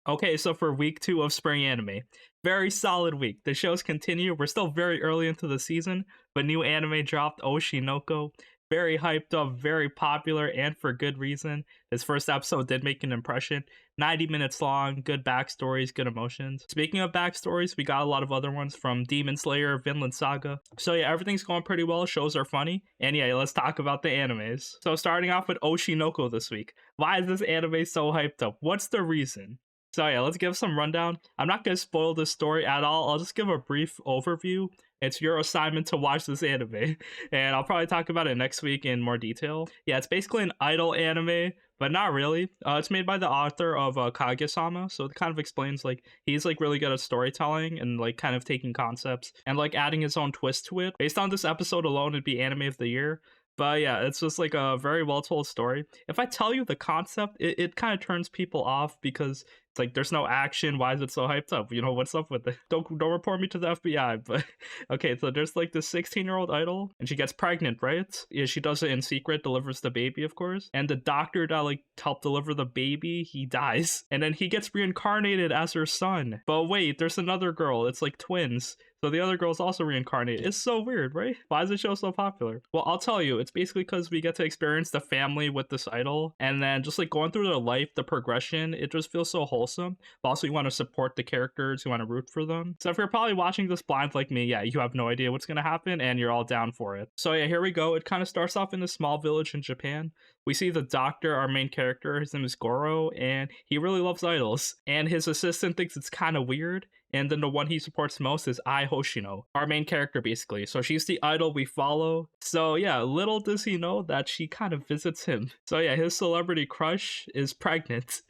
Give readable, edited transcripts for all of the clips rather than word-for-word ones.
Okay, so for week 2 of spring anime, very solid week. The shows continue. We're still very early into the season, but new anime dropped, Oshinoko. Very hyped up, very popular, and for good reason. His first episode did make an impression. 90 minutes long, good backstories, good emotions. Speaking of backstories, we got a lot of other ones from Demon Slayer, Vinland Saga. So yeah, everything's going pretty well. Shows are funny. And yeah, let's talk about the animes. So starting off with Oshinoko this week. Why is this anime so hyped up? What's the reason? So yeah, let's give some rundown. I'm not gonna spoil this story at all. I'll just give a brief overview. It's your assignment to watch this anime, and I'll probably talk about it next week in more detail. Yeah, it's basically an idol anime, but not really. It's made by the author of Kaguya-sama, so it kind of explains like he's like really good at storytelling and like kind of taking concepts and like adding his own twist to it. Based on this episode alone, it'd be anime of the year. But yeah, it's just like a very well told story. If I tell you the concept, it kind of turns people off because it's like there's no action. Why is it so hyped up? You know, what's up with it? Don't report me to the FBI. But okay, so there's like this 16-year-old idol and she gets pregnant, right? Yeah, she does it in secret, delivers the baby, of course. And the doctor that like helped deliver the baby, he dies. And then he gets reincarnated as her son. But wait, there's another girl. It's like twins. So the other girl's also reincarnated. It's so weird, right? Why is the show so popular? Well, I'll tell you, it's basically because we get to experience the family with this idol, and then just like going through their life, the progression, it just feels so wholesome. But also you want to support the characters, you want to root for them. So if you're probably watching this blind like me, yeah, you have no idea what's gonna happen and you're all down for it. So yeah, here we go. It kind of starts off in a small village in Japan. We see the doctor, our main character, his name is Goro, and he really loves idols. And his assistant thinks it's kind of weird. And then the one he supports most is Ai Hoshino, our main character basically. So she's the idol we follow. So yeah, little does he know that she kind of visits him. So yeah, his celebrity crush is pregnant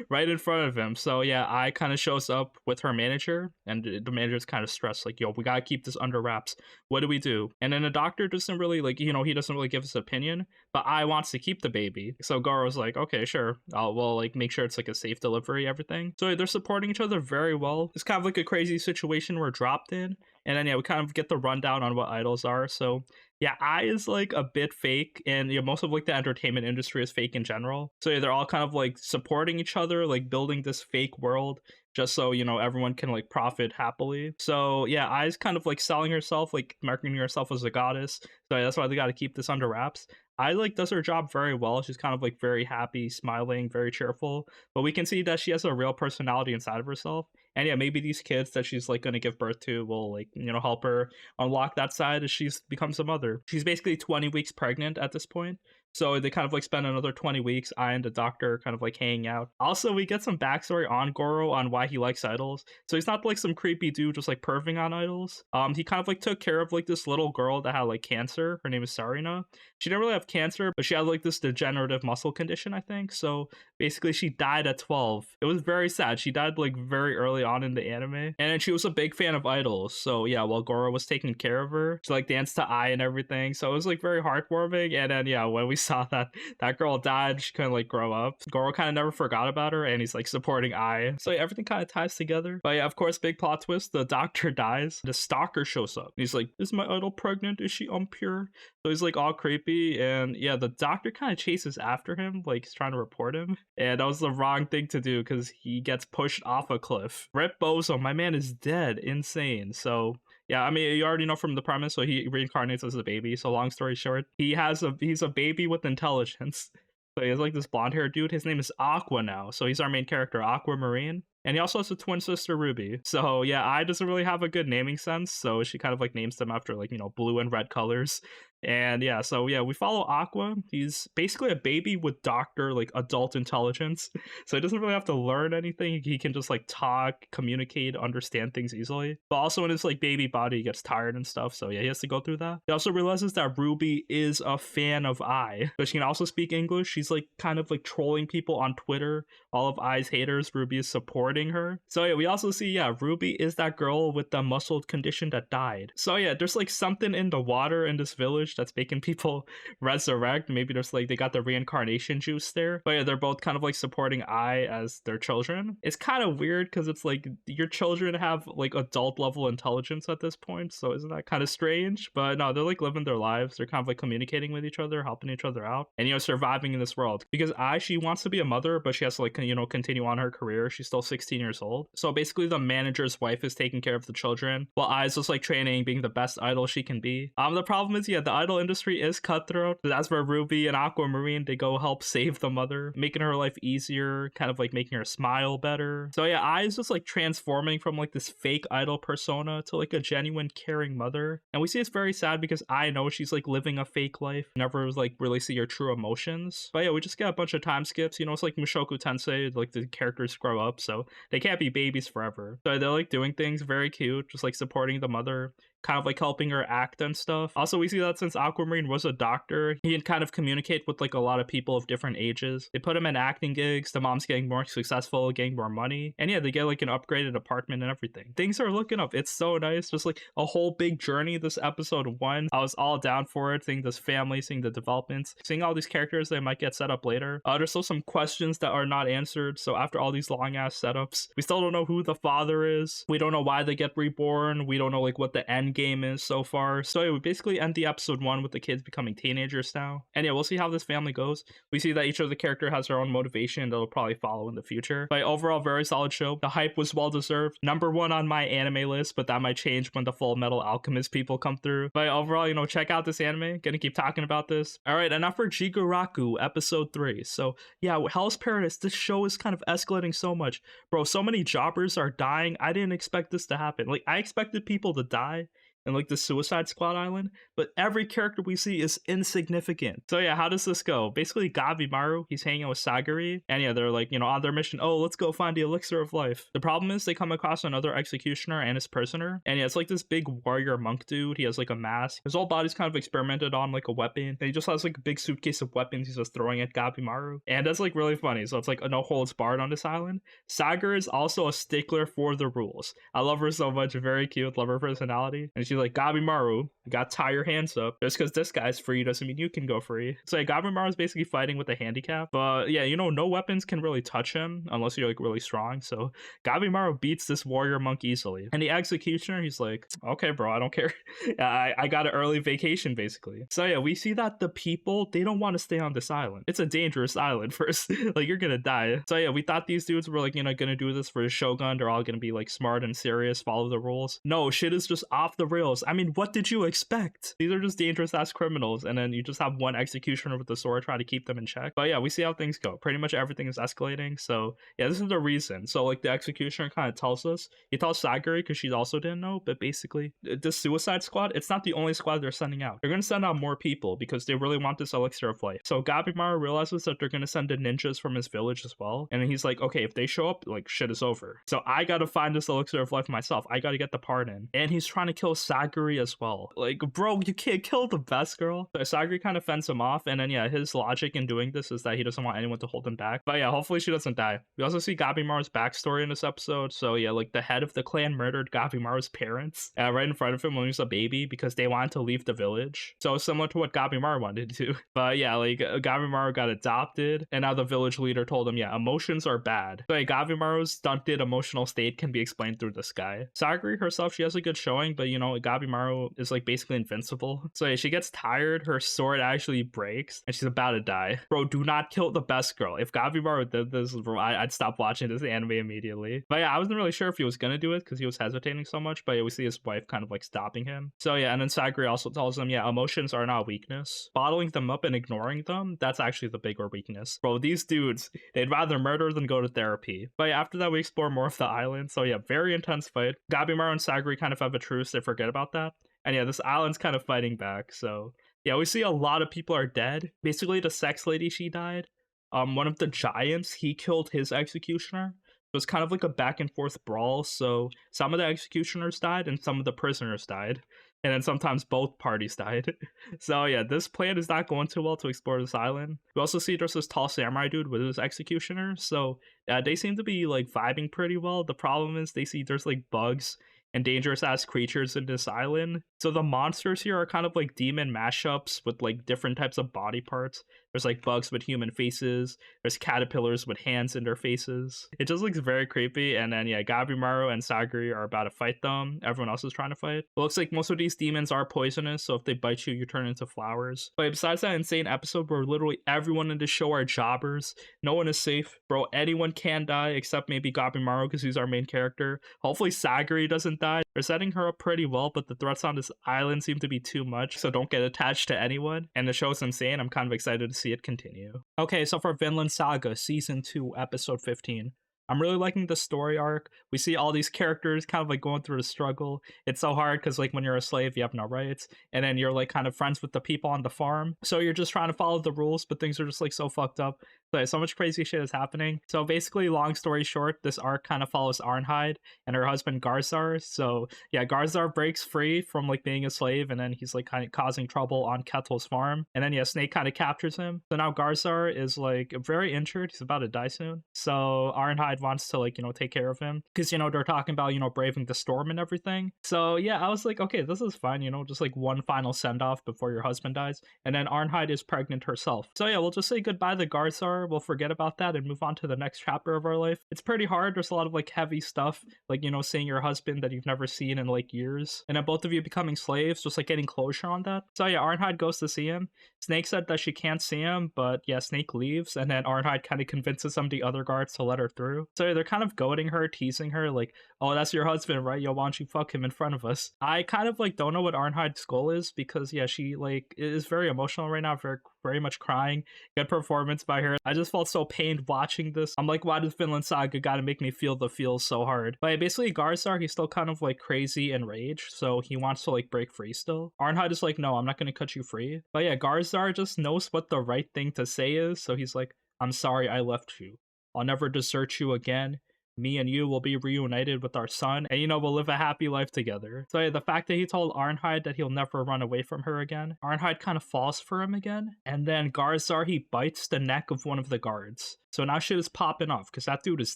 right in front of him. So yeah, Ai kind of shows up with her manager, and the manager's kind of stressed, like, yo, we gotta keep this under wraps. What do we do? And then the doctor doesn't really like, he doesn't really give his opinion, but Ai wants to keep the baby. So Goro's like, okay, sure. We'll like make sure it's like a safe delivery, everything. So they're supporting each other very well. It's kind of like a crazy situation we're dropped in. And then yeah, we kind of get the rundown on what idols are. So yeah, Ai is like a bit fake, and most of like the entertainment industry is fake in general. So yeah, they're all kind of like supporting each other, like building this fake world just so everyone can like profit happily. So yeah, Ai's kind of like selling herself, like marketing herself as a goddess. So yeah, that's why they got to keep this under wraps. Ai like does her job very well. She's kind of like very happy, smiling, very cheerful. But we can see that she has a real personality inside of herself. And yeah, maybe these kids that she's like gonna give birth to will like help her unlock that side as she's becomes a mother. She's basically 20 weeks pregnant at this point. So they kind of like spend another 20 weeks, I and the doctor kind of like hanging out. Also, we get some backstory on Goro on why he likes idols. So he's not like some creepy dude just like perving on idols. He kind of like took care of like this little girl that had like cancer. Her name is Sarina. She didn't really have cancer, but she had like this degenerative muscle condition, I think. So basically she died at 12. It was very sad. She died like very early on in the anime. And then she was a big fan of idols. So yeah, while Goro was taking care of her, she like danced to Ai and everything. So it was like very heartwarming. And then yeah, when we saw that girl died, she couldn't like grow up. Goro kind of never forgot about her, and he's like supporting Ai. So yeah, everything kind of ties together. But yeah, of course, big plot twist, the doctor dies. The stalker shows up. He's like, is my idol pregnant? Is she impure? So he's like all creepy, and yeah, the doctor kind of chases after him, like he's trying to report him. And that was the wrong thing to do because he gets pushed off a cliff. Rip Bozo, my man is dead. Insane. So yeah, I mean, you already know from the premise, so he reincarnates as a baby. So long story short, he's a baby with intelligence. So he has like this blonde haired dude. His name is Aqua now. So he's our main character, Aquamarine. And he also has a twin sister, Ruby. So yeah, Ai doesn't really have a good naming sense. So she kind of like names them after like, blue and red colors. And yeah, so yeah, we follow Aqua. He's basically a baby with doctor, like adult intelligence. So he doesn't really have to learn anything. He can just like talk, communicate, understand things easily. But also in his like baby body, he gets tired and stuff. So yeah, he has to go through that. He also realizes that Ruby is a fan of Ai. So she can also speak English. She's like kind of like trolling people on Twitter. All of Ai's haters, Ruby is supporting her. So yeah, we also see, yeah, Ruby is that girl with the muscle condition that died. So yeah, there's like something in the water in this village village that's making people resurrect. Maybe there's like they got the reincarnation juice there. But yeah, they're both kind of like supporting Ai as their children. It's kind of weird because it's like your children have like adult level intelligence at this point. So isn't that kind of strange? But no, they're like living their lives. They're kind of like communicating with each other, helping each other out, and surviving in this world. Because Ai, she wants to be a mother, but she has to like continue on her career. She's still 16 years old. So basically the manager's wife is taking care of the children while Ai's just like training, being the best idol she can be. The problem is, yeah, the idol industry is cutthroat. That's where Ruby and Aquamarine, they go help save the mother, making her life easier, kind of like making her smile better. So yeah, Ai is just like transforming from like this fake idol persona to like a genuine caring mother. And we see it's very sad because I know she's like living a fake life, never like really see her true emotions. But yeah, we just get a bunch of time skips. It's like Mushoku Tensei, like the characters grow up, so they can't be babies forever. So they're like doing things very cute, just like supporting the mother, kind of like helping her act and stuff. Also, we see that since Aquamarine was a doctor, he can kind of communicate with like a lot of people of different ages. They put him in acting gigs, the mom's getting more successful, getting more money, and yeah, they get like an upgraded apartment and everything. Things are looking up. It's so nice. Just like a whole big journey this episode 1. I was all down for it, seeing this family, seeing the developments, seeing all these characters that might get set up later. There's still some questions that are not answered, so after all these long ass setups, we still don't know who the father is. We don't know why they get reborn. We don't know like what the end game is so far. So yeah, we basically end the episode 1 with the kids becoming teenagers now. And yeah, we'll see how this family goes. We see that each of the character has their own motivation that'll probably follow in the future. But overall, very solid show. The hype was well deserved. Number 1 on my anime list, but that might change when the Full Metal Alchemist people come through. But overall, check out this anime. Gonna keep talking about this. All right, enough for Jigaraku episode 3. So yeah, Hell's Paradise, this show is kind of escalating so much. Bro, so many jobbers are dying. I didn't expect this to happen. Like, I expected people to die and like the Suicide Squad Island, but every character we see is insignificant. So yeah, how does this go? Basically, Gabimaru, he's hanging out with Sagari, and yeah, they're like, on their mission, oh, let's go find the elixir of life. The problem is they come across another executioner and his prisoner, and yeah, it's like this big warrior monk dude. He has like a mask. His whole body's kind of experimented on like a weapon, and he just has like a big suitcase of weapons he's just throwing at Gabimaru, and that's like really funny. So it's like a no holds barred on this island. Sagar is also a stickler for the rules. I love her so much, very cute, love her personality, and she's like, Gabimaru, you gotta tie your hands up. Just because this guy's free doesn't mean you can go free. So yeah, Gabimaru is basically fighting with a handicap. But yeah, no weapons can really touch him unless you're like really strong. So Gabimaru beats this warrior monk easily. And the executioner, he's like, okay, bro, I don't care. I got an early vacation, basically. So yeah, we see that the people, they don't want to stay on this island. It's a dangerous island first. Like, you're gonna die. So yeah, we thought these dudes were like, gonna do this for the Shogun. They're all gonna be like smart and serious, follow the rules. No, shit is just off the rails. I mean, what did you expect? These are just dangerous ass criminals, and then you just have one executioner with the sword trying to keep them in check. But yeah, we see how things go. Pretty much everything is escalating. So yeah, this is the reason. So like the executioner kind of tells us, he tells Sagari because she also didn't know, but basically this Suicide Squad, it's not the only squad they're sending out. They're gonna send out more people because they really want this elixir of life. So Gabimaru realizes that they're gonna send the ninjas from his village as well, and then he's like, okay, if they show up, like, shit is over. So I gotta find this elixir of life myself. I gotta get the pardon. And he's trying to kill Sagari as well. Like, bro, you can't kill the best girl. So Sagari kind of fends him off, and then yeah, his logic in doing this is that he doesn't want anyone to hold him back. But yeah, hopefully she doesn't die. We also see Gabimaru's backstory in this episode. So yeah, like the head of the clan murdered Gabimaru's parents right in front of him when he was a baby because they wanted to leave the village. So similar to what Gabimaru wanted to do. But yeah, like Gabimaru got adopted, and now the village leader told him, yeah, emotions are bad. So yeah, Gabimaru's stunted emotional state can be explained through this guy. Sagari herself, she has a good showing, but Gabimaru is like basically invincible. So yeah, she gets tired, her sword actually breaks, and she's about to die. Bro, do not kill the best girl. If Gabimaru did this, bro, I'd stop watching this anime immediately. But yeah, I wasn't really sure if he was gonna do it because he was hesitating so much, but yeah, we see his wife kind of like stopping him. So yeah, and then Sagari also tells him, yeah, emotions are not weakness. Bottling them up and ignoring them, that's actually the bigger weakness. Bro, these dudes, they'd rather murder than go to therapy. But yeah, after that, we explore more of the island. So yeah, very intense fight. Gabimaru and Sagari kind of have a truce. They forget about that. And yeah, this island's kind of fighting back. So yeah, we see a lot of people are dead. Basically, the sex lady, she died. One of the giants, he killed his executioner. It was kind of like a back and forth brawl. So some of the executioners died and some of the prisoners died. And then sometimes both parties died. So yeah, this plan is not going too well to explore this island. We also see there's this tall samurai dude with his executioner. So they seem to be like vibing pretty well. The problem is they see there's like bugs and dangerous ass creatures in this island. So the monsters here are kind of like demon mashups with like different types of body parts. There's like bugs with human faces. There's caterpillars with hands in their faces. It just looks very creepy. And then yeah, Gabimaru and Sagiri are about to fight them. Everyone else is trying to fight. It looks like most of these demons are poisonous, so if they bite you, you turn into flowers. But besides that insane episode where literally everyone in the show are jobbers, no one is safe. Bro, anyone can die except maybe Gabimaru because he's our main character. Hopefully Sagiri doesn't die. They're setting her up pretty well, but the threats on this island seem to be too much, so don't get attached to anyone. And the show's insane. I'm kind of excited to see it continue. Okay, so for Vinland Saga Season 2, Episode 15. I'm really liking the story arc. We see all these characters kind of like going through the struggle. It's so hard because like when you're a slave, you have no rights. And then you're like kind of friends with the people on the farm. So you're just trying to follow the rules, but things are just like so fucked up. So much crazy shit is happening. So basically, long story short, this arc kind of follows Arnheid and her husband Garzar. So yeah, Garzar breaks free from like being a slave, and then he's like kind of causing trouble on Ketil's farm. And then yeah, Snake kind of captures him. So now Garzar is like very injured. He's about to die soon. So Arnheid wants to like, you know, take care of him because, you know, they're talking about, you know, braving the storm and everything. So yeah, I was like, okay, this is fine, you know, just like one final send off before your husband dies. And then Arnheid is pregnant herself. So yeah, we'll just say goodbye to Garzar. We'll forget about that and move on to the next chapter of our life. It's pretty hard. There's a lot of like heavy stuff, like, you know, seeing your husband that you've never seen in like years, and then both of you becoming slaves, just like getting closure on that. So yeah, Arnheid goes to see him. Snake said that she can't see him, but yeah, Snake leaves, and then Arnheid kind of convinces some of the other guards to let her through. So yeah, they're kind of goading her, teasing her, like, oh, that's your husband, right? Yo, why don't you fuck him in front of us? I kind of like don't know what Arnheid's goal is, because yeah, she like is very emotional right now, very much crying. Good performance by her. I just felt so pained watching this. I'm like, why does Vinland Saga gotta make me feel the feels so hard? But basically, Garzar, he's still kind of like crazy and rage, so he wants to like break free still. Arnheid is like, no, I'm not gonna cut you free. But yeah, Garzar just knows what the right thing to say is, so he's like, I'm sorry I left you. I'll never desert you again. Me and you will be reunited with our son, and you know, we'll live a happy life together. So yeah, the fact that he told Arnheid that he'll never run away from her again, Arnheid kind of falls for him again, and then Garzar, he bites the neck of one of the guards. So now shit is popping off because that dude is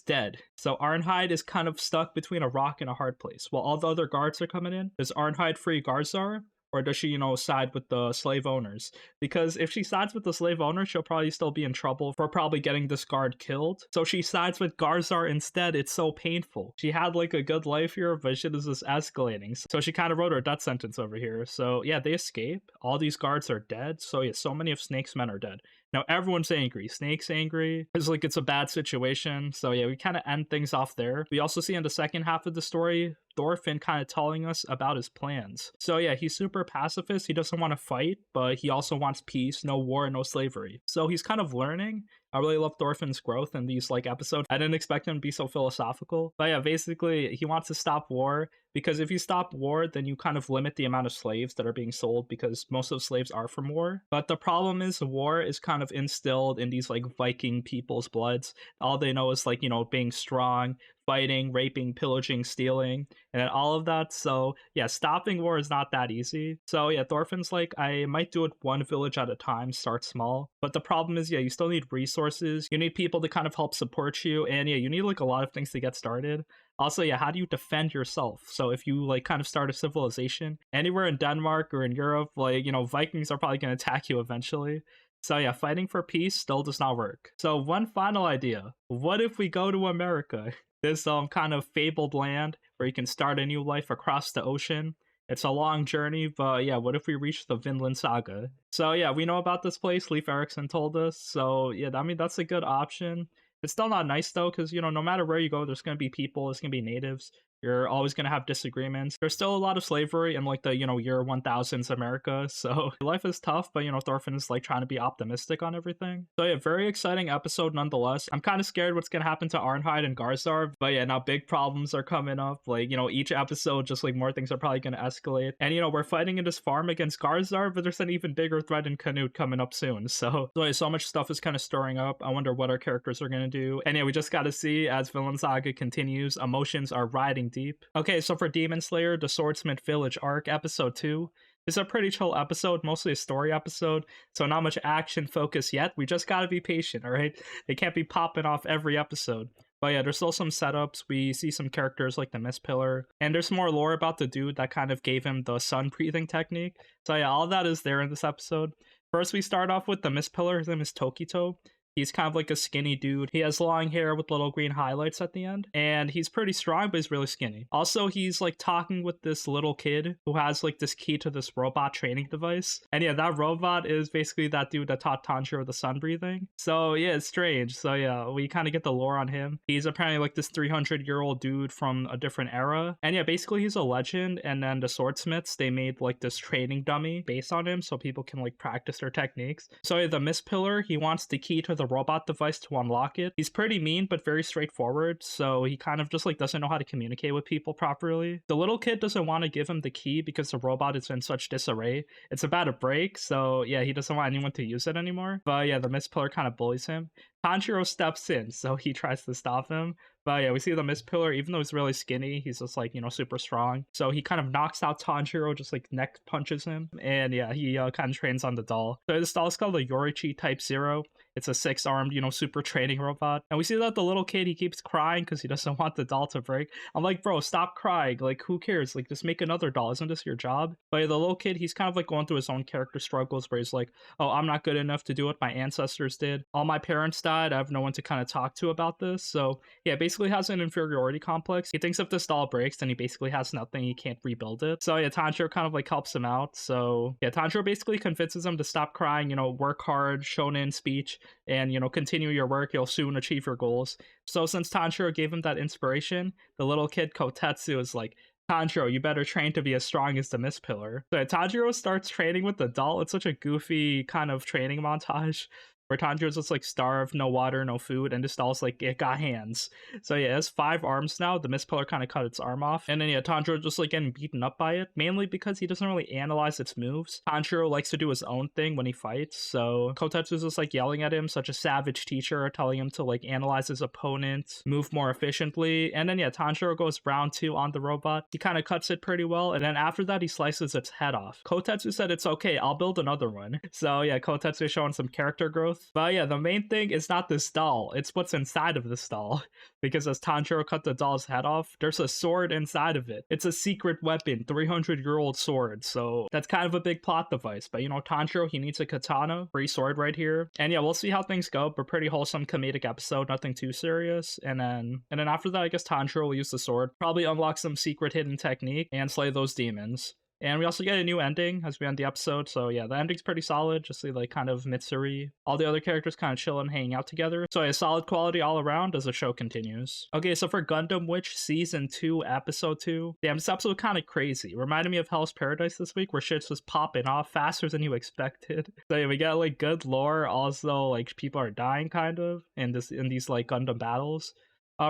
dead. So Arnheid is kind of stuck between a rock and a hard place. While all the other guards are coming in, does Arnheid free Garzar? Or does she, you know, side with the slave owners? Because if she sides with the slave owners, she'll probably still be in trouble for probably getting this guard killed. So she sides with Garzar instead. It's so painful. She had like a good life here, but shit is just escalating. So she kind of wrote her death sentence over here. So yeah, they escape. All these guards are dead. So yeah, so many of Snake's men are dead. Now everyone's angry. Snake's angry. It's like it's a bad situation. So yeah, we kind of end things off there. We also see in the second half of the story, Thorfinn kind of telling us about his plans. So yeah, he's super pacifist. He doesn't want to fight, but he also wants peace, no war, no slavery. So he's kind of learning. I really love Thorfinn's growth in these like episodes. I didn't expect him to be so philosophical. But yeah, basically he wants to stop war, because if you stop war, then you kind of limit the amount of slaves that are being sold, because most of the slaves are from war. But the problem is war is kind of instilled in these like Viking people's bloods. All they know is like, you know, being strong, fighting, raping, pillaging, stealing, and all of that. So yeah, stopping war is not that easy. So yeah, Thorfinn's like, I might do it one village at a time, start small. But the problem is, yeah, you still need resources. You need people to kind of help support you. And yeah, you need like a lot of things to get started. Also, yeah, how do you defend yourself? So if you like kind of start a civilization anywhere in Denmark or in Europe, like, you know, Vikings are probably going to attack you eventually. So yeah, fighting for peace still does not work. So one final idea. What if we go to America? This kind of fabled land where you can start a new life across the ocean. It's a long journey, but yeah, what if we reach the Vinland Saga? So yeah, we know about this place. Leif Erikson told us. So yeah, I mean, that's a good option. It's still not nice though, because, you know, no matter where you go, there's going to be people, there's going to be natives. You're always going to have disagreements. There's still a lot of slavery in like the, you know, year 1000s America. So life is tough, but, you know, Thorfinn is like trying to be optimistic on everything. So yeah, very exciting episode nonetheless. I'm kind of scared what's going to happen to Arnheid and Garzar. But yeah, now big problems are coming up. Like, you know, each episode, just like more things are probably going to escalate. And, you know, we're fighting in this farm against Garzar, but there's an even bigger threat in Canute coming up soon. So yeah, so much stuff is kind of stirring up. I wonder what our characters are going to do. And yeah, we just got to see as Vinland Saga continues. Emotions are riding deep. Okay, so for Demon Slayer, the Swordsmith Village arc, episode 2. It's a pretty chill episode, mostly a story episode, so not much action focus yet. We just gotta be patient, alright? They can't be popping off every episode. But yeah, there's still some setups. We see some characters like the Mist Pillar, and there's more lore about the dude that kind of gave him the sun breathing technique. So yeah, all of that is there in this episode. First, we start off with the Mist Pillar. His name is Tokito. He's kind of like a skinny dude. He has long hair with little green highlights at the end. And he's pretty strong, but he's really skinny. Also, he's like talking with this little kid who has like this key to this robot training device. And yeah, that robot is basically that dude that taught Tanjiro the sun breathing. So yeah, it's strange. So yeah, we kind of get the lore on him. He's apparently like this 300-year-old dude from a different era. And yeah, basically he's a legend. And then the swordsmiths, they made like this training dummy based on him so people can like practice their techniques. So yeah, the Mist Pillar, he wants the key to the robot device to unlock it. He's pretty mean but very straightforward, so he kind of just like doesn't know how to communicate with people properly. The little kid doesn't want to give him the key because the robot is in such disarray. It's about to break, so yeah, he doesn't want anyone to use it anymore. But yeah, the Mist Pillar kind of bullies him. Tanjiro steps in, so he tries to stop him. But yeah, we see the Mist Pillar, even though he's really skinny, he's just like, super strong. So he kind of knocks out Tanjiro, just like neck punches him. And yeah, he kind of trains on the doll. So this doll is called the Yorichi Type 0. It's a 6-armed, super training robot. And we see that the little kid, he keeps crying because he doesn't want the doll to break. I'm like, bro, stop crying. Like, who cares? Like, just make another doll. Isn't this your job? But yeah, the little kid, he's kind of like going through his own character struggles where he's like, oh, I'm not good enough to do what my ancestors did. All my parents died. I have no one to kind of talk to about this. So yeah, basically has an inferiority complex. He thinks if this doll breaks, then he basically has nothing. He can't rebuild it. So yeah, Tanjiro kind of like helps him out. So yeah, Tanjiro basically convinces him to stop crying, work hard, shonen speech, and continue your work. You'll soon achieve your goals. So since Tanjiro gave him that inspiration, the little kid Kotetsu is like, Tanjiro, you better train to be as strong as the Mist Pillar. So yeah, Tanjiro starts training with the doll. It's such a goofy kind of training montage where Tanjiro's just like starved, no water, no food, and this doll's like, it got hands. So yeah, it has 5 arms now. The Mist Pillar kind of cut its arm off. And then yeah, Tanjiro's just like getting beaten up by it, mainly because he doesn't really analyze its moves. Tanjiro likes to do his own thing when he fights, so Kotetsu's just like yelling at him, such a savage teacher, telling him to like analyze his opponent, move more efficiently. And then yeah, Tanjiro goes round 2 on the robot. He kind of cuts it pretty well, and then after that, he slices its head off. Kotetsu said, it's okay, I'll build another one. So yeah, Kotetsu showing some character growth. But yeah, the main thing is not this doll, it's what's inside of this doll. Because as Tanjiro cut the doll's head off, there's a sword inside of it. It's a secret weapon, 300-year-old sword, so that's kind of a big plot device. But Tanjiro, he needs a katana, free sword right here. And yeah, we'll see how things go, but pretty wholesome comedic episode, nothing too serious. And then after that, I guess Tanjiro will use the sword, probably unlock some secret hidden technique, and slay those demons. And we also get a new ending as we end the episode. So yeah, the ending's pretty solid. Just like kind of Mitsuri. All the other characters kind of chilling, hanging out together. So yeah, solid quality all around as the show continues. Okay, so for Gundam Witch Season 2, Episode 2. Damn, this episode kind of crazy. Reminded me of Hell's Paradise this week, where shit's just popping off faster than you expected. So yeah, we got like good lore. Also, like people are dying kind of in these like Gundam battles.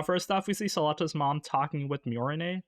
First off, we see Soleta's mom talking with Murine.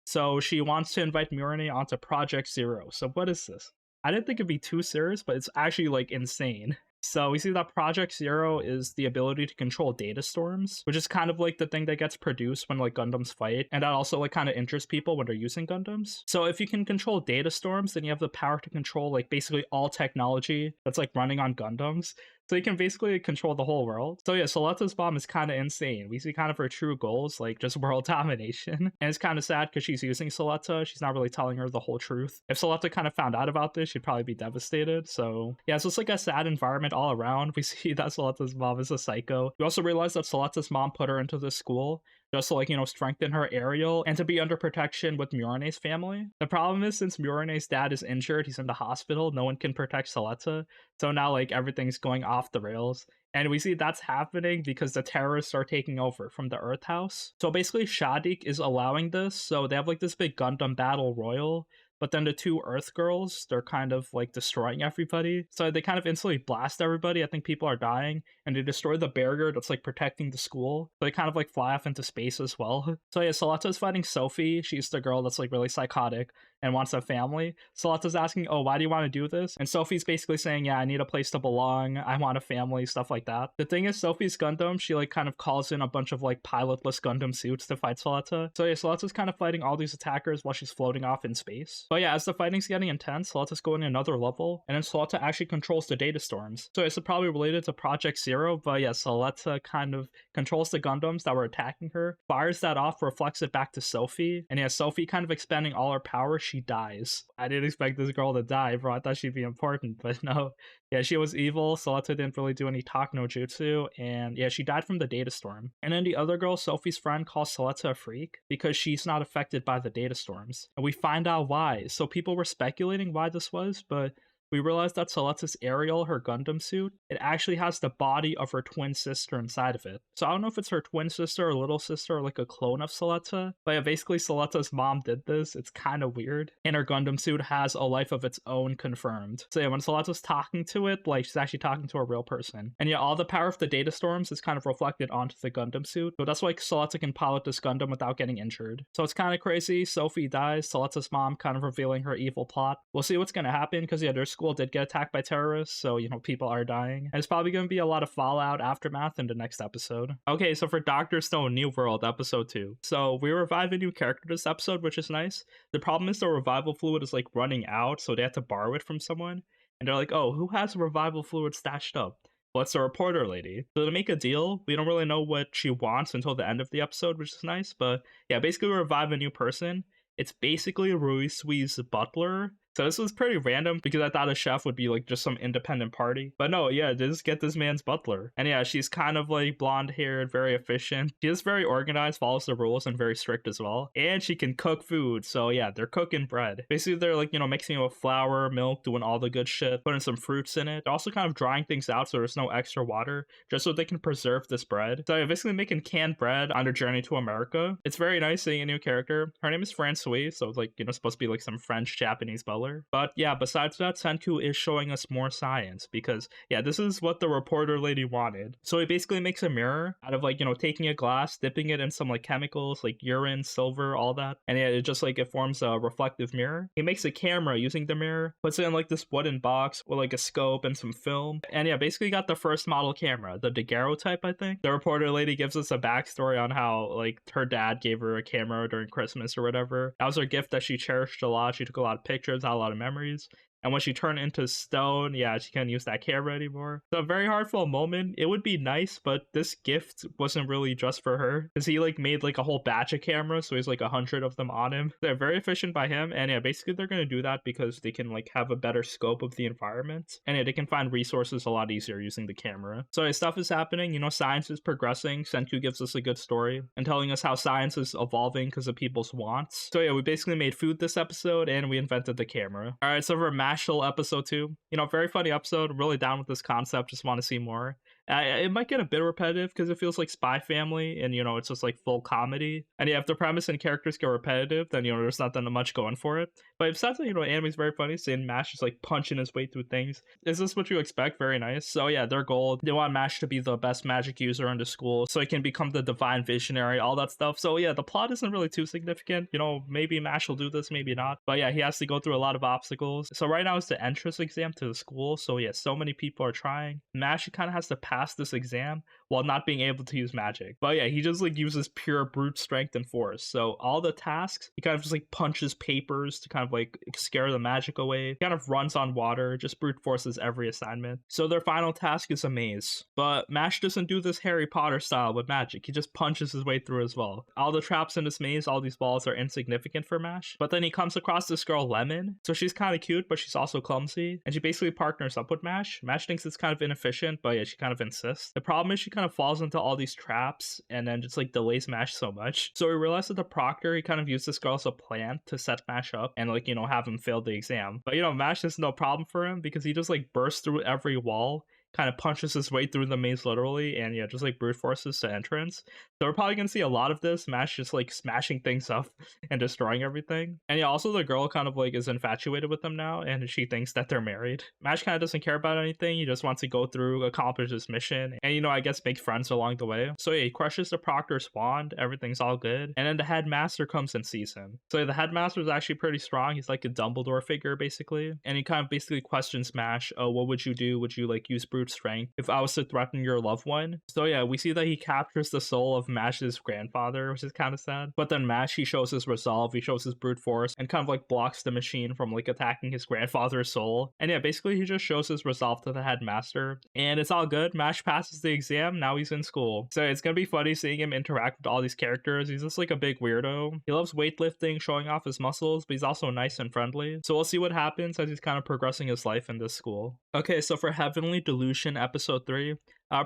So she wants to invite Murine onto Project Zero. So what is this? I didn't think it'd be too serious, but it's actually like insane. So we see that Project Zero is the ability to control data storms, which is kind of like the thing that gets produced when like Gundams fight, and that also like kind of interests people when they're using Gundams. So if you can control data storms, then you have the power to control like basically all technology that's like running on Gundams. So you can basically control the whole world. So yeah, Soleta's mom is kind of insane. We see kind of her true goals, like just world domination. And it's kind of sad because she's using Soleta. She's not really telling her the whole truth. If Soleta kind of found out about this, she'd probably be devastated. So yeah, so it's like a sad environment all around. We see that Soleta's mom is a psycho. We also realize that Soleta's mom put her into this school just to like, strengthen her aerial and to be under protection with Murine's family. The problem is, since Murine's dad is injured, he's in the hospital, no one can protect Soleta. So now like everything's going off the rails. And we see that's happening because the terrorists are taking over from the Earth House. So basically Shaddiq is allowing this. So they have like this big Gundam battle royal. But then the 2 Earth girls, they're kind of like destroying everybody. So they kind of instantly blast everybody. I think people are dying. And they destroy the barrier that's like protecting the school. So they kind of like fly off into space as well. So yeah, Soleta is fighting Sophie. She's the girl that's like really psychotic. and wants a family. Soleta's asking, oh, why do you want to do this? And Sophie's basically saying, yeah, I need a place to belong. I want a family, stuff like that. The thing is, Sophie's Gundam, she like kind of calls in a bunch of like pilotless Gundam suits to fight Soleta. So yeah, Soleta's kind of fighting all these attackers while she's floating off in space. But yeah, as the fighting's getting intense, Soleta's going another level, and then Soleta actually controls the data storms. So it's probably related to Project Zero, but yeah, Soleta kind of controls the Gundams that were attacking her, fires that off, reflects it back to Sophie, and yeah, Sophie kind of expending all her power, she dies. I didn't expect this girl to die, bro. I thought she'd be important, but no. Yeah, she was evil. Soleta didn't really do any talk no jutsu, and yeah, she died from the data storm. And then the other girl, Sophie's friend, calls Soleta a freak because she's not affected by the data storms. And we find out why. So people were speculating why this was, but we realized that Soleta's Ariel, her Gundam suit, it actually has the body of her twin sister inside of it. So I don't know if it's her twin sister or little sister or like a clone of Soleta, but yeah, basically Soleta's mom did this. It's kind of weird. And her Gundam suit has a life of its own confirmed. So yeah, when Soleta's talking to it, like she's actually talking to a real person. And yeah, all the power of the data storms is kind of reflected onto the Gundam suit. So that's why Soleta can pilot this Gundam without getting injured. So it's kind of crazy. Sophie dies, Soleta's mom kind of revealing her evil plot. We'll see what's going to happen because yeah, their school did get attacked by terrorists, so you know people are dying, and it's probably going to be a lot of fallout aftermath in the next episode. Okay, so for Dr. Stone New World episode 2, so we revive a new character this episode, which is nice. The problem is the revival fluid is like running out, so they have to borrow it from someone, and they're like, oh, who has revival fluid stashed up? Well, it's the reporter lady. So to make a deal, we don't really know what she wants until the end of the episode, which is nice, but yeah, basically we revive a new person. It's basically Ruisui's butler. So this was pretty random because I thought a chef would be like just some independent party. But no, yeah, just get this man's butler. And yeah, she's kind of like blonde haired, very efficient. She is very organized, follows the rules, and very strict as well. And she can cook food. So yeah, they're cooking bread. Basically, they're like, you know, mixing it with flour, milk, doing all the good shit, putting some fruits in it. They're also kind of drying things out so there's no extra water, just so they can preserve this bread. So yeah, basically making canned bread on their journey to America. It's very nice seeing a new character. Her name is Francoise, so it's like, you know, supposed to be like some French Japanese butler. But yeah, besides that, Senku is showing us more science because yeah, this is what the reporter lady wanted. So he basically makes a mirror out of like, you know, taking a glass, dipping it in some like chemicals like urine, silver, all that, and yeah, it just like it forms a reflective mirror. He makes a camera using the mirror, puts it in like this wooden box with like a scope and some film, and yeah, basically got the first model camera, the daguerreotype, I think. The reporter lady gives us a backstory on how like her dad gave her a camera during Christmas or whatever. That was her gift that she cherished a lot. She took a lot of pictures, had a lot of memories. And when she turned into stone, yeah, she can't use that camera anymore. So a very heartfelt moment. It would be nice, but this gift wasn't really just for her. Because he like made like a whole batch of cameras, so he's like 100 of them on him. They're very efficient by him. And yeah, basically they're gonna do that because they can like have a better scope of the environment. And yeah, they can find resources a lot easier using the camera. So yeah, stuff is happening, you know, science is progressing. Senku gives us a good story and telling us how science is evolving because of people's wants. So yeah, we basically made food this episode and we invented the camera. Alright, so for Mashle episode 2, you know, very funny episode. I'm really down with this concept, just want to see more. It might get a bit repetitive because it feels like Spy Family and, you know, it's just like full comedy. And yeah, if the premise and characters get repetitive, then, you know, there's not that much going for it. But besides that, you know, anime's very funny. Seeing Mash just like punching his way through things. Is this what you expect? Very nice. So yeah, their goal, they want Mash to be the best magic user in the school so he can become the divine visionary, all that stuff. So yeah, the plot isn't really too significant. You know, maybe Mash will do this, maybe not. But yeah, he has to go through a lot of obstacles. So right now it's the entrance exam to the school. So yeah, so many people are trying. Mash kind of has to pass this exam while not being able to use magic. But yeah, he just like uses pure brute strength and force. So all the tasks, he kind of just like punches papers to kind of like scare the magic away. He kind of runs on water, just brute forces every assignment. So their final task is a maze. But Mash doesn't do this Harry Potter style with magic. He just punches his way through as well. All the traps in this maze, all these balls are insignificant for Mash. But then he comes across this girl, Lemon. So she's kind of cute, but she's also clumsy. And she basically partners up with Mash. Mash thinks it's kind of inefficient, but yeah, she kind of insists. The problem is she kind of falls into all these traps and then just like delays Mash so much. So we realized that the proctor, he kind of used this girl as a plan to set Mash up and like, you know, have him fail the exam. But you know, Mash is no problem for him because he just like bursts through every wall kind of punches his way through the maze literally, and yeah, just like brute forces to entrance. So we're probably gonna see a lot of this. Mash just like smashing things up and destroying everything. And yeah, also the girl kind of like is infatuated with him now, and she thinks that they're married. Mash kind of doesn't care about anything. He just wants to go through, accomplish his mission, and I guess make friends along the way. So yeah, he crushes the Proctor's wand. Everything's all good. And then the headmaster comes and sees him. So yeah, the headmaster is actually pretty strong. He's like a Dumbledore figure basically, and he kind of basically questions Mash. Oh, what would you do? Would you like use brute strength if I was to threaten your loved one? So yeah, we see that he captures the soul of Mash's grandfather, which is kind of sad. But then Mash, he shows his resolve, he shows his brute force, and kind of like blocks the machine from like attacking his grandfather's soul. And yeah, basically he just shows his resolve to the headmaster, and it's all good. Mash passes the exam. Now he's in school. So it's gonna be funny seeing him interact with all these characters. He's just like a big weirdo. He loves weightlifting, showing off his muscles, but he's also nice and friendly. So we'll see what happens as he's kind of progressing his life in this school. Okay, so for Heavenly Delusion episode 3,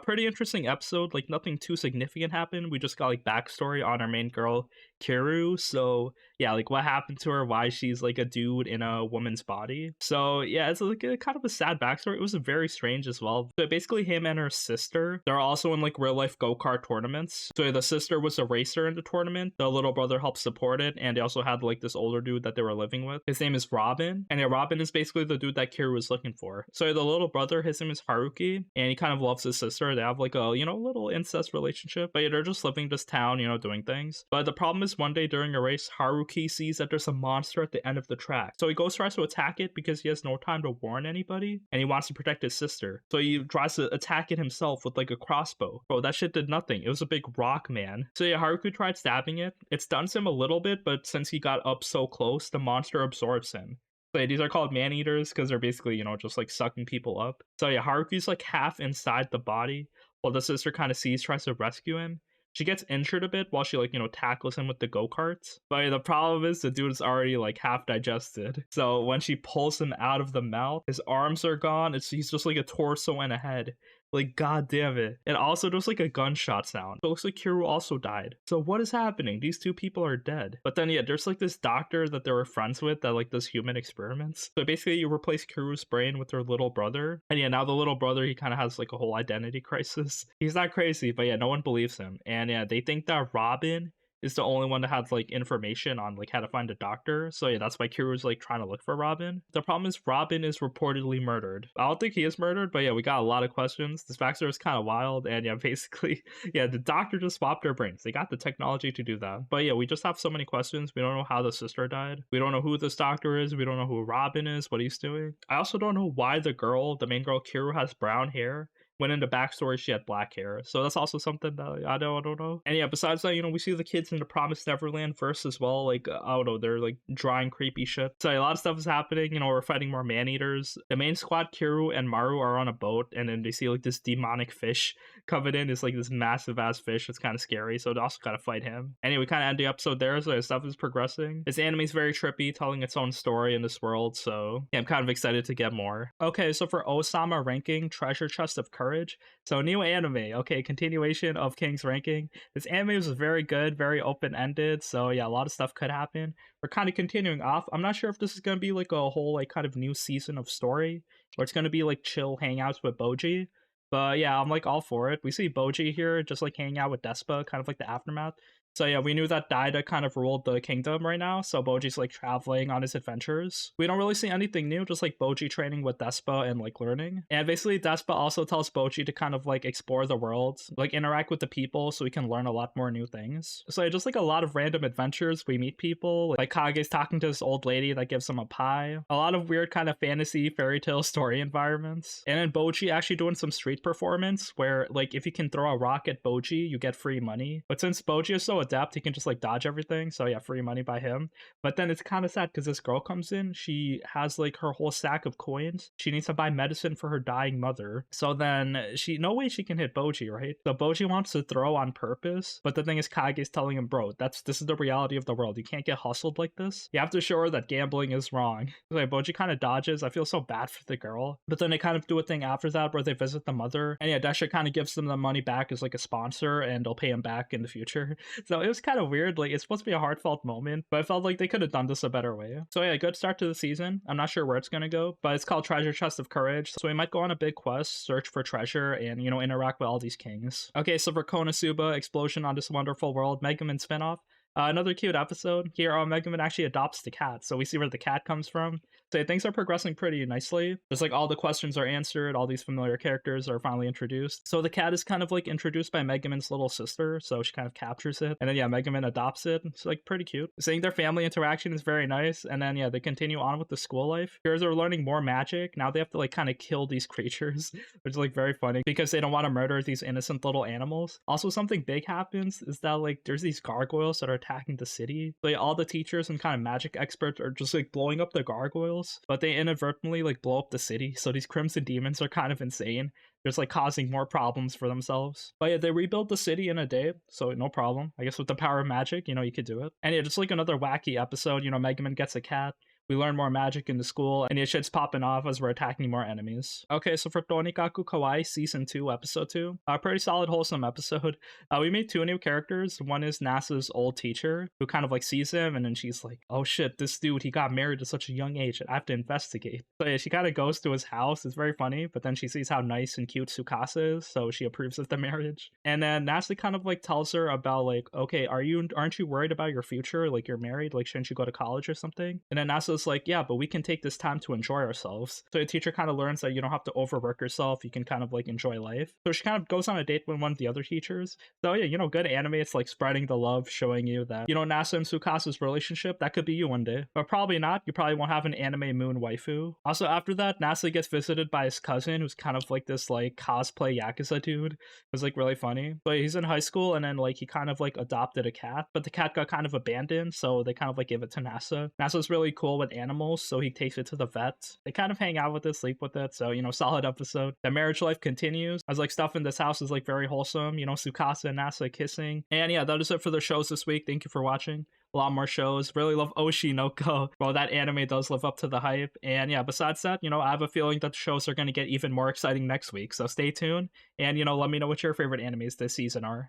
pretty interesting episode. Like nothing too significant happened. We just got like backstory on our main girl, Kiru. So yeah, like what happened to her, why she's like a dude in a woman's body. So yeah, it's like a kind of a sad backstory. It was very strange as well. So basically him and her sister, they're also in like real life go-kart tournaments. So the sister was a racer in the tournament. The little brother helped support it. And they also had like this older dude that they were living with. His name is Robin. And yeah, Robin is basically the dude that Kiru was looking for. So the little brother, his name is Haruki. And he kind of loves his sister. They have like a, little incest relationship. But yeah, they're just living this town, doing things. But the problem is one day during a race, Haruki sees that there's a monster at the end of the track. So he tries to attack it because he has no time to warn anybody. And he wants to protect his sister. So he tries to attack it himself with like a crossbow. Bro, that shit did nothing. It was a big rock, man. So yeah, Haruki tried stabbing it. It stuns him a little bit, but since he got up so close, the monster absorbs him. So yeah, these are called man-eaters because they're basically, just like sucking people up. So yeah, Haruki's like half inside the body, while the sister kind of tries to rescue him. She gets injured a bit while she like, tackles him with the go-karts. But yeah, the problem is the dude is already like half digested. So when she pulls him out of the mouth, his arms are gone. He's just like a torso and a head. Like, god damn it. And also there's like a gunshot sound. So it looks like Kiru also died. So what is happening? These two people are dead. But then yeah, there's like this doctor that they were friends with that like does human experiments. So basically you replace Kiru's brain with her little brother. And yeah, now the little brother, he kind of has like a whole identity crisis. He's not crazy, but yeah, no one believes him. And yeah, they think that Robin is the only one that has like information on like how to find a doctor. So yeah, that's why Kiru's like trying to look for Robin. The problem is Robin is reportedly murdered. I don't think he is murdered, but yeah, we got a lot of questions. This backstory is kind of wild, and yeah, basically, yeah, the doctor just swapped their brains. They got the technology to do that. But yeah, we just have so many questions. We don't know how the sister died. We don't know who this doctor is. We don't know who Robin is, what he's doing. I also don't know why the main girl Kiru, has brown hair, when in the backstory she had black hair. So that's also something that I don't know. And yeah, besides that, we see the kids in the Promised Neverland first as well. Like, I don't know, they're like drawing creepy shit. So a lot of stuff is happening. We're fighting more man-eaters. The main squad, Kiru and Maru, are on a boat, and then they see like this demonic fish coming in. It's like this massive ass fish. It's kind of scary. So they also gotta fight him. Anyway, we kind of end the episode there. So stuff is progressing. This anime is very trippy, telling its own story in this world. So yeah, I'm kind of excited to get more. Okay, so for Osama ranking, Treasure Chest of Courage. So new anime. Okay, continuation of King's ranking. This anime was very good, very open-ended. So yeah, a lot of stuff could happen. We're kind of continuing off. I'm not sure if this is gonna be like a whole like kind of new season of story, or it's gonna be like chill hangouts with Boji. But yeah, I'm like all for it. We see Boji here just like hanging out with Despa, kind of like the aftermath. So yeah, we knew that Daida kind of ruled the kingdom right now, so Boji's like traveling on his adventures. We don't really see anything new, just like Boji training with Despa and like learning. And basically Despa also tells Boji to kind of like explore the world, like interact with the people so we can learn a lot more new things. So yeah, just like a lot of random adventures, we meet people, like Kage's talking to this old lady that gives him a pie. A lot of weird kind of fantasy fairy tale story environments. And then Boji actually doing some street performance where like if you can throw a rock at Boji, you get free money. But since Boji is so adept, he can just like dodge everything, so yeah, free money by him. But then it's kind of sad because this girl comes in, she has like her whole sack of coins. She needs to buy medicine for her dying mother, so then no way she can hit Boji, right? So Boji wants to throw on purpose, but the thing is Kage's telling him, bro, this is the reality of the world. You can't get hustled like this. You have to show her that gambling is wrong. So like, Boji kind of dodges. I feel so bad for the girl, but then they kind of do a thing after that where they visit the mother, and yeah, Desha kind of gives them the money back as like a sponsor, and they'll pay him back in the future. So So it was kind of weird. Like, it's supposed to be a heartfelt moment, but I felt like they could have done this a better way. So yeah, good start to the season. I'm not sure where it's gonna go, but it's called Treasure Chest of Courage. So we might go on a big quest, search for treasure, and interact with all these kings. Okay, so for Konosuba, Explosion on This Wonderful World, Megaman spinoff. Another cute episode. Here, Megaman actually adopts the cat, so we see where the cat comes from. So things are progressing pretty nicely. There's like all the questions are answered, all these familiar characters are finally introduced. So the cat is kind of like introduced by Megaman's little sister, so she kind of captures it. And then yeah, Megaman adopts it. It's like pretty cute. Seeing their family interaction is very nice. And then yeah, they continue on with the school life. Heroes are learning more magic. Now they have to like kind of kill these creatures, which is like very funny because they don't want to murder these innocent little animals. Also, something big happens is that like there's these gargoyles that are attacking the city. Like all the teachers and kind of magic experts are just like blowing up the gargoyles, but they inadvertently like blow up the city. So these crimson demons are kind of insane, just like causing more problems for themselves. But yeah, they rebuild the city in a day, so no problem. I guess with the power of magic, you could do it. And yeah, just like another wacky episode, Megaman gets a cat. We learn more magic in the school, and your shit's popping off as we're attacking more enemies. Okay, so for Tonikaku Kawaii Season 2, Episode 2, a pretty solid, wholesome episode. We made 2 new characters. One is NASA's old teacher, who kind of like sees him, and then she's like, oh shit, this dude, he got married at such a young age, I have to investigate. So yeah, she kind of goes to his house. It's very funny, but then she sees how nice and cute Tsukasa is, so she approves of the marriage. And then NASA kind of like tells her about like, okay, aren't you worried about your future? Like, you're married, like shouldn't you go to college or something? And then NASA like, yeah, but we can take this time to enjoy ourselves. So the teacher kind of learns that you don't have to overwork yourself. You can kind of like enjoy life. So she kind of goes on a date with one of the other teachers. So yeah, good anime. It's like spreading the love, showing you that, NASA and Tsukasa's relationship, that could be you one day. But probably not. You probably won't have an anime moon waifu. Also, after that, NASA gets visited by his cousin, who's kind of like this like cosplay Yakuza dude. It was like really funny. But he's in high school, and then like he kind of like adopted a cat, but the cat got kind of abandoned, so they kind of like give it to NASA. NASA's really cool with animals, so he takes it to the vet. They kind of hang out with it, sleep with it, so solid episode. The marriage life continues as like stuff in this house is like very wholesome. Tsukasa and NASA kissing. And yeah, that is it for the shows this week. Thank you for watching. A lot more shows. Really love Oshinoko. Well, that anime does live up to the hype. And yeah, besides that, I have a feeling that the shows are going to get even more exciting next week. So stay tuned and let me know what your favorite animes this season are.